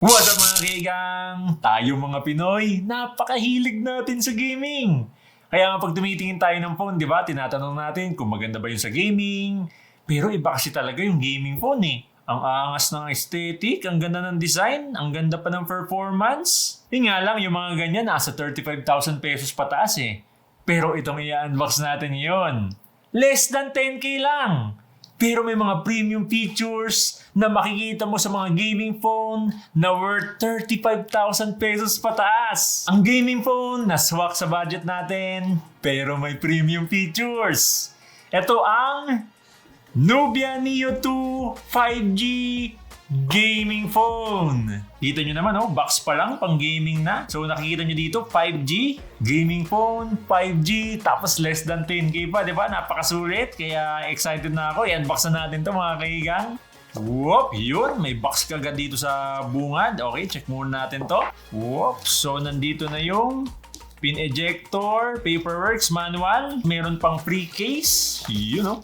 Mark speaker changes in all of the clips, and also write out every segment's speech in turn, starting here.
Speaker 1: What's up mga kaigang? Tayo mga Pinoy, napakahilig natin sa gaming. Kaya nga pag tumitingin tayo ng phone, di ba, tinatanong natin kung maganda ba yung sa gaming. Pero iba kasi talaga yung gaming phone eh. Ang angas ng aesthetic, ang ganda ng design, ang ganda pa ng performance. Yun nga lang, yung mga ganyan nasa 35,000 pesos pataas eh. Pero itong i-unbox natin yon, less than 10k lang. Pero may mga premium features na makikita mo sa mga gaming phone na worth 35,000 pesos pataas. Ang gaming phone na swak sa budget natin, pero may premium features. Ito ang Nubia Neo 2 5G gaming phone. Kita nyo naman, box pa lang, pang gaming na. So nakikita nyo dito, 5G, gaming phone, 5G, tapos less than 10k pa, di ba? Napakasulit, kaya excited na ako. I-unbox na natin to mga kaigang. Whoop, yun, may box kagad dito sa bungad. Okay, check muna natin to. Whoop, so nandito na yung pin ejector, paperworks, manual. Meron pang free case, yun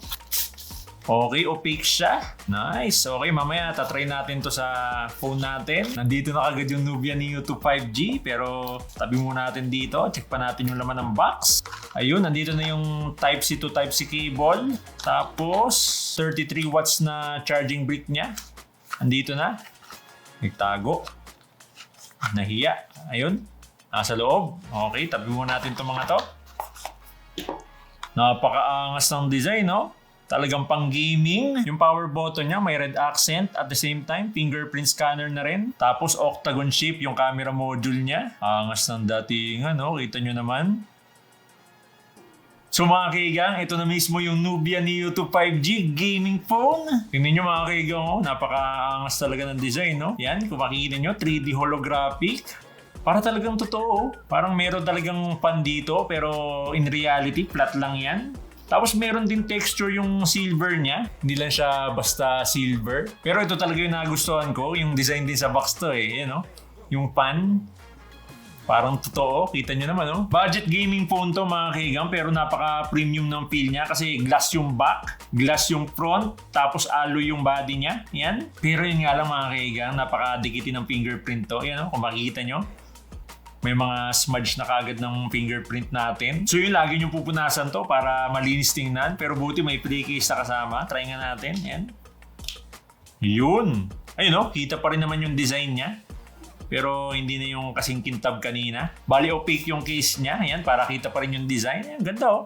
Speaker 1: Okay, opaque siya. Nice. Okay, mamaya tatry natin to sa phone natin. Nandito na kagad yung Nubia Neo 2 5G, pero tabi muna natin dito. Check pa natin yung laman ng box. Ayun, nandito na yung Type-C to Type-C cable. Tapos, 33 watts na charging brick niya. Nandito na. Nagtago. Nahiya. Ayun. Nasa loob. Okay, tabi muna natin itong mga to. Napakaangas ng design, no? Talagang pang gaming. Yung power button niya may red accent, at the same time fingerprint scanner na rin. Tapos octagon shape yung camera module niya. Angas ng datingan, kita nyo naman. So mga kaigang, ito na mismo yung Nubia Neo 2 5G gaming phone. Tingnan nyo mga kaigang, napakaangas talaga ng design, Yan, kung makikita nyo, 3D holographic. Para talagang totoo. Parang meron talagang pan dito, pero in reality, flat lang yan. Tapos meron din texture yung silver niya. Hindi lang siya basta silver. Pero ito talaga yung nagustuhan ko. Yung design din sa box to eh. Yung pan. Parang totoo. Kita nyo naman Budget gaming phone to mga kaigang. Pero napaka-premium ng feel niya. Kasi glass yung back. Glass yung front. Tapos alloy yung body niya. Yan. Pero yun nga lang mga kaigang. Napaka-dikitin ng fingerprint to. Yan kung makikita nyo. May mga smudge na kagad ng fingerprint natin. So yun, lagi nyo pupunasan to para malinis tingnan. Pero buti may play case na kasama. Try nga natin. Yan. Yun. Ayun kita pa rin naman yung design niya. Pero hindi na yung kasing kintab kanina. Bali opaque yung case niya. Yan, para kita pa rin yung design. Yan, ganda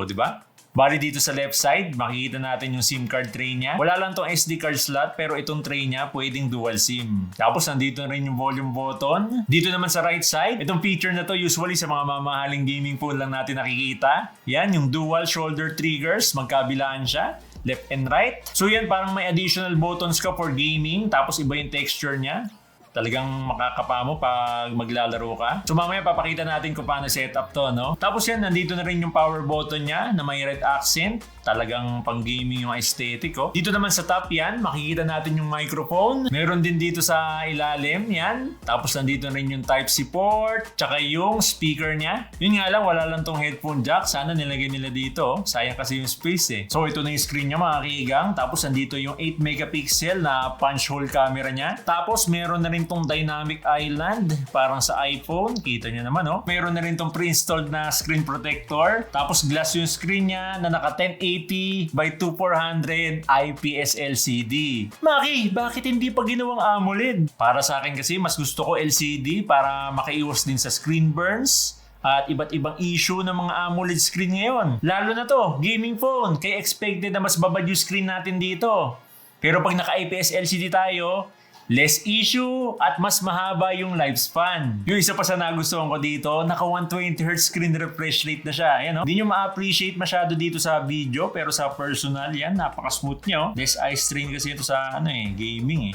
Speaker 1: di ba? Bali dito sa left side, makikita natin yung SIM card tray niya. Wala lang tong SD card slot, pero itong tray niya pwedeng dual SIM. Tapos nandito na rin yung volume button. Dito naman sa right side, itong feature na to usually sa mga mamahaling gaming phone lang natin nakikita. Yan, yung dual shoulder triggers, magkabilaan siya. Left and right. So yan, parang may additional buttons ka for gaming. Tapos iba yung texture niya. Talagang makakapa mo pag maglalaro ka. So mamaya papakita natin kung paano set up to, Tapos yan, nandito na rin yung power button niya na may red accent. Talagang pang gaming yung aesthetic, Dito naman sa top yan, makikita natin yung microphone. Meron din dito sa ilalim, yan. Tapos nandito na rin yung Type-C port, tsaka yung speaker niya. Yun nga lang, wala lang tong headphone jack. Sana nilagay nila dito, Sayang kasi yung space So ito na yung screen niya mga kaigang. Tapos nandito yung 8 megapixel na punch hole camera niya. Tapos meron na rin tong dynamic island, parang sa iPhone. Kita nyo naman, Meron na rin tong pre-installed na screen protector. Tapos glass yung screen niya na naka 1080 by 2400 IPS LCD. Maki, bakit hindi pa ginawang AMOLED? Para sa akin kasi, mas gusto ko LCD para makaiwas din sa screen burns at iba't ibang issue ng mga AMOLED screen ngayon. Lalo na to, gaming phone. Kaya expected na mas babad yung screen natin dito. Pero pag naka-IPS LCD tayo, less issue at mas mahaba yung lifespan. Yung isa pa sa nagustuhan ko dito, naka 120Hz screen refresh rate na siya. Hindi nyo ma-appreciate masyado dito sa video, pero sa personal yan, napaka-smooth nyo. Less eye strain kasi ito sa gaming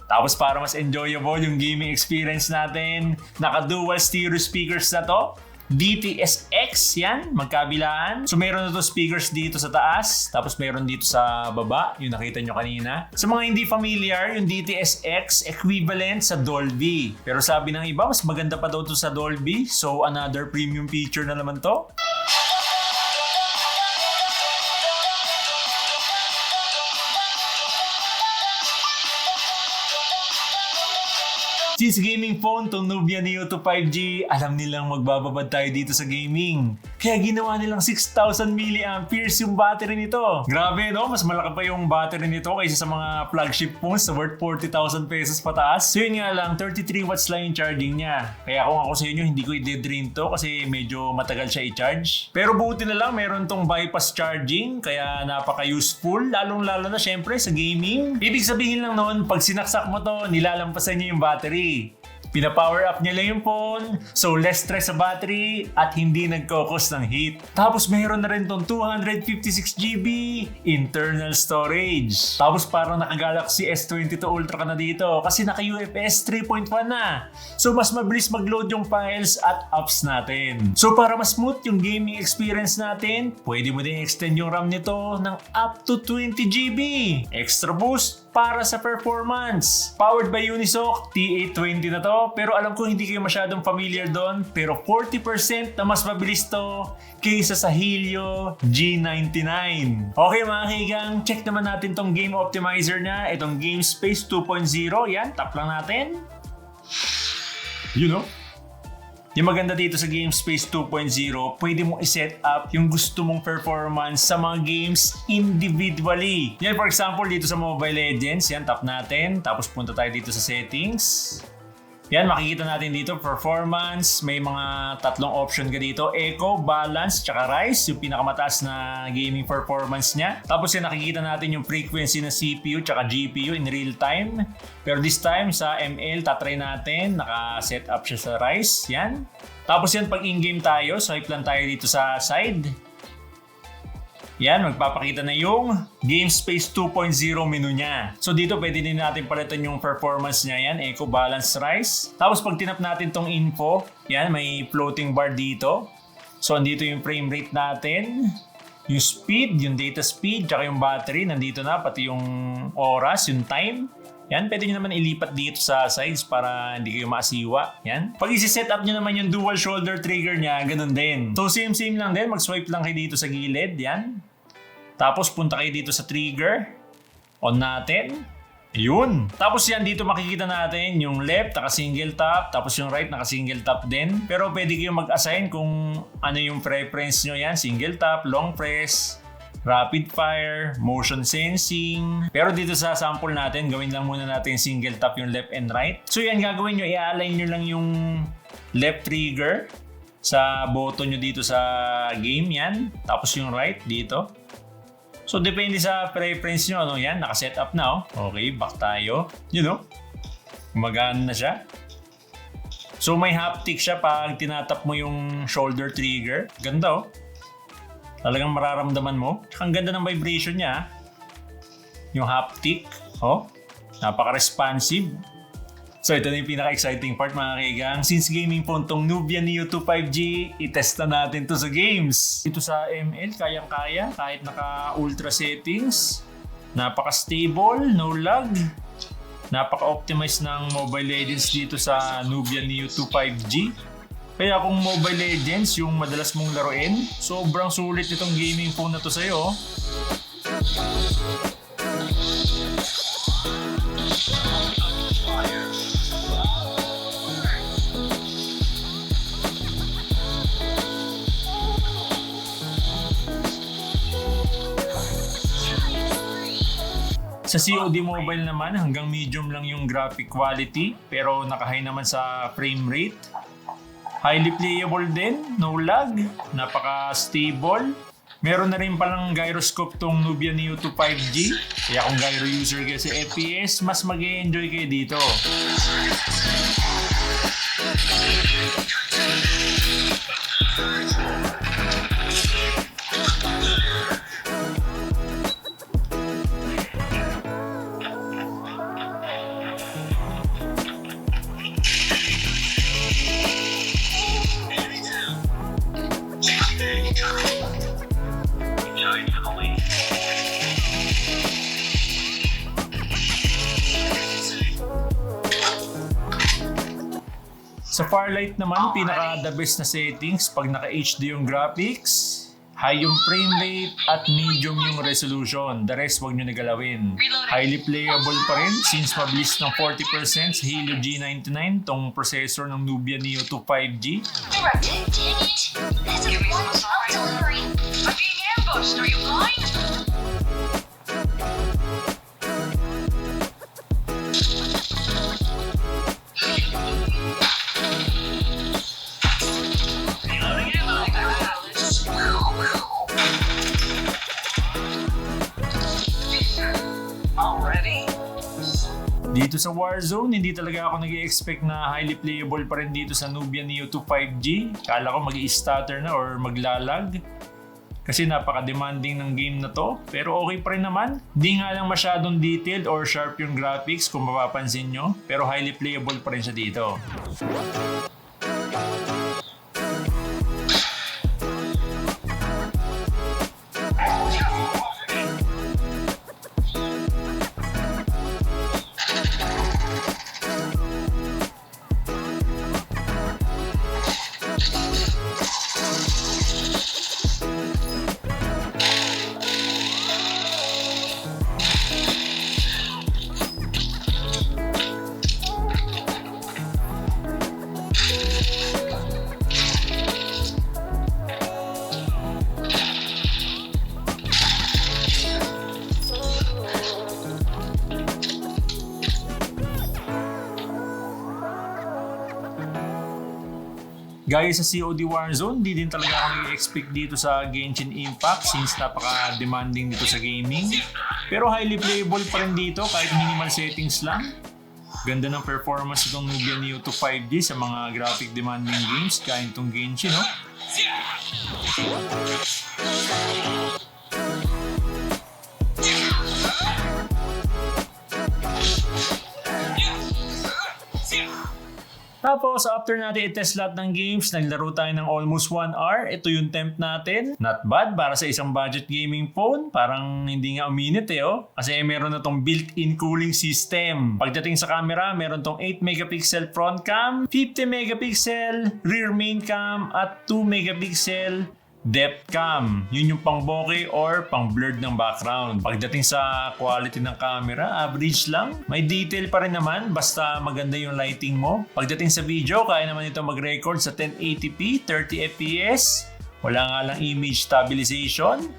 Speaker 1: Tapos para mas enjoyable yung gaming experience natin, naka dual stereo speakers na to. DTS-X yan, magkabilaan. So meron na to speakers dito sa taas, tapos meron dito sa baba, yung nakita nyo kanina. Sa mga hindi familiar, yung DTS-X equivalent sa Dolby. Pero sabi ng iba, mas maganda pa daw to sa Dolby. So another premium feature na naman to. Since gaming phone tong Nubia Neo 2 5G, alam nilang magbababad tayo dito sa gaming. Kaya ginawa nilang 6,000 mAh yung battery nito. Grabe no, mas malaki pa yung battery nito kaysa sa mga flagship phones na worth 40,000 pesos pataas. So yun nga lang, 33 watts lang yung charging niya. Kaya kung ako sa inyo, hindi ko i-drain to kasi medyo matagal siya i-charge. Pero buti na lang, meron tong bypass charging, kaya napaka-useful, lalong-lalo na syempre sa gaming. Ibig sabihin lang noon, pag sinaksak mo to, nilalampasan niya yung battery. Pina-power up niya lang yung phone, so less stress sa battery at hindi nagkokos ng heat. Tapos mayroon na rin tong 256GB internal storage. Tapos parang naka-Galaxy S22 Ultra ka na dito kasi naka-UFS 3.1 na. So mas mabilis mag-load yung files at apps natin. So para mas smooth yung gaming experience natin, pwede mo din extend yung RAM nito ng up to 20GB. Extra boost para sa performance. Powered by Unisoc T820 na to, pero alam ko hindi kayo masyadong familiar doon, pero 40% na mas mabilis to kaysa sa Helio G99. Okay mga kaigang, check naman natin tong game optimizer niya, itong GameSpace 2.0, yan, tap lang natin. You know? Yung maganda dito sa GameSpace 2.0, pwede mong i-set up yung gusto mong performance sa mga games individually. Yan, for example, dito sa Mobile Legends, yan, tap natin. Tapos punta tayo dito sa settings. Yan, makikita natin dito, performance. May mga tatlong option ka dito. Eco, Balance, tsaka Rise. Yung pinakamataas na gaming performance niya. Tapos yan, nakikita natin yung frequency ng CPU tsaka GPU in real time. Pero this time, sa ML, tatry natin. Naka-set up siya sa Rise. Yan. Tapos yan, pag in-game tayo, swipe lang tayo dito sa side. Yan, magpapakita na yung GameSpace 2.0 menu niya. So dito pwede din natin palitan yung performance niya, yan, Eco, Balance, Rise. Tapos pag tinap natin tong info, yan, may floating bar dito. So andito yung frame rate natin, yung speed, yung data speed, tsaka yung battery, nandito na, pati yung oras, yung time. Yan, pwede nyo naman ilipat dito sa sides para hindi kayo maasiwa. Yan. Pag isi-set up nyo naman yung dual shoulder trigger niya, ganun din. So same lang din, mag-swipe lang kayo dito sa gilid, yan. Tapos punta kayo dito sa trigger. On natin. Yun. Tapos yan dito makikita natin yung left naka-single tap. Tapos yung right naka-single tap din. Pero pwede kayong mag-assign kung ano yung preference nyo yan. Single tap, long press, rapid fire, motion sensing. Pero dito sa sample natin, gawin lang muna natin single tap yung left and right. So yan gagawin nyo, i-align nyo lang yung left trigger sa button nyo dito sa game yan. Tapos yung right dito. So, depende sa preference nyo, ano, yan, naka-set up na, oh. Okay, back tayo. You know, gumagana na siya. So, may haptic siya pag tinatap mo yung shoulder trigger. Ganda, oh. Talagang mararamdaman mo. Ang ganda ng vibration niya, yung haptic, oh. Napaka-responsive. So, ito na yung pinaka-exciting part mga kaigang. Since gaming phone tong Nubia Neo 2 5G, itest na natin to sa games. Ito sa ML, kayang-kaya. Kahit naka-ultra settings. Napaka-stable, no lag. Napaka-optimize ng Mobile Legends dito sa Nubia Neo 2 5G. Kaya kung Mobile Legends yung madalas mong laruin, sobrang sulit itong gaming phone na to sa'yo. Sa COD Mobile naman, hanggang medium lang yung graphic quality, pero naka-high naman sa frame rate. Highly playable din, no lag, napaka-stable. Meron na rin palang gyroscope tong Nubia Neo 2 5G. Kaya kung gyro user kayo sa FPS, mas mag-e-enjoy kayo dito. Sa Farlight naman, pinaka the best na settings pag naka HD yung graphics. High yung frame rate at medium yung resolution. The rest wag nyo nagalawin. Highly playable pa rin since mabilis ng 40% sa Helio G99 tong processor ng Nubia Neo 2 5G.
Speaker 2: Give me some artillery. I'm being ambushed. Are you blind? Reloading ammo. Already?
Speaker 1: Dito sa Warzone, hindi talaga ako nag-expect na highly playable pa rin dito sa Nubia Neo 2 5G. Kala ko mag-i-stutter na or maglalag. Kasi napaka-demanding ng game na to. Pero okay pa rin naman. Di nga lang masyadong detailed or sharp yung graphics kung mapapansin nyo. Pero highly playable pa rin siya dito. Gaya sa COD Warzone, di din talaga ako nag-expect dito sa Genshin Impact since napaka-demanding dito sa gaming. Pero highly playable pa rin dito kahit minimal settings lang. Ganda ng performance itong Nubia Neo 2 5G sa mga graphic demanding games gaya itong Genshin, no? Tapos, after natin i-test lahat ng games, naglaro tayo ng almost 1 hour. Ito yung temp natin. Not bad para sa isang budget gaming phone. Parang hindi nga uminit oh. Kasi meron na tong built-in cooling system. Pagdating sa camera, meron tong 8 megapixel front cam, 50 megapixel rear main cam, at 2 megapixel depth cam. Yun yung pang bokeh or pang blurred ng background. Pagdating sa quality ng camera, average lang. May detail pa rin naman basta maganda yung lighting mo. Pagdating sa video, kaya naman ito mag-record sa 1080p, 30 fps. Wala nga lang image stabilization.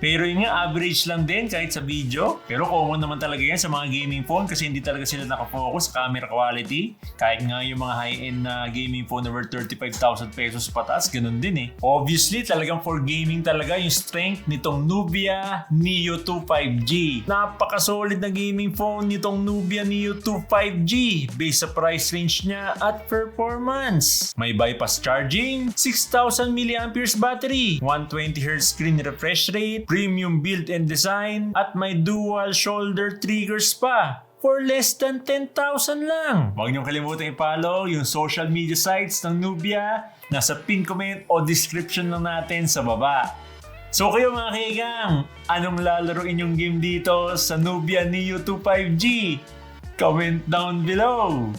Speaker 1: Pero yun nga, average lang din kahit sa video. Pero common naman talaga yan sa mga gaming phone kasi hindi talaga sila nakafocus sa camera quality. Kahit nga yung mga high-end na gaming phone na worth 35,000 pesos pataas, ganun din Obviously, talagang for gaming talaga yung strength nitong Nubia Neo 2 5G. Napaka-solid na gaming phone nitong Nubia Neo 2 5G based sa price range niya at performance. May bypass charging, 6,000 mAh battery, 120Hz screen refresh rate, premium build and design, at may dual shoulder triggers pa for less than 10,000 lang. Huwag niyong kalimutan i-follow yung social media sites ng Nubia. Nasa pin comment o description lang natin sa baba. So kayo mga kaigang, anong lalaroin yung game dito sa Nubia Neo 2 5G? Comment down below!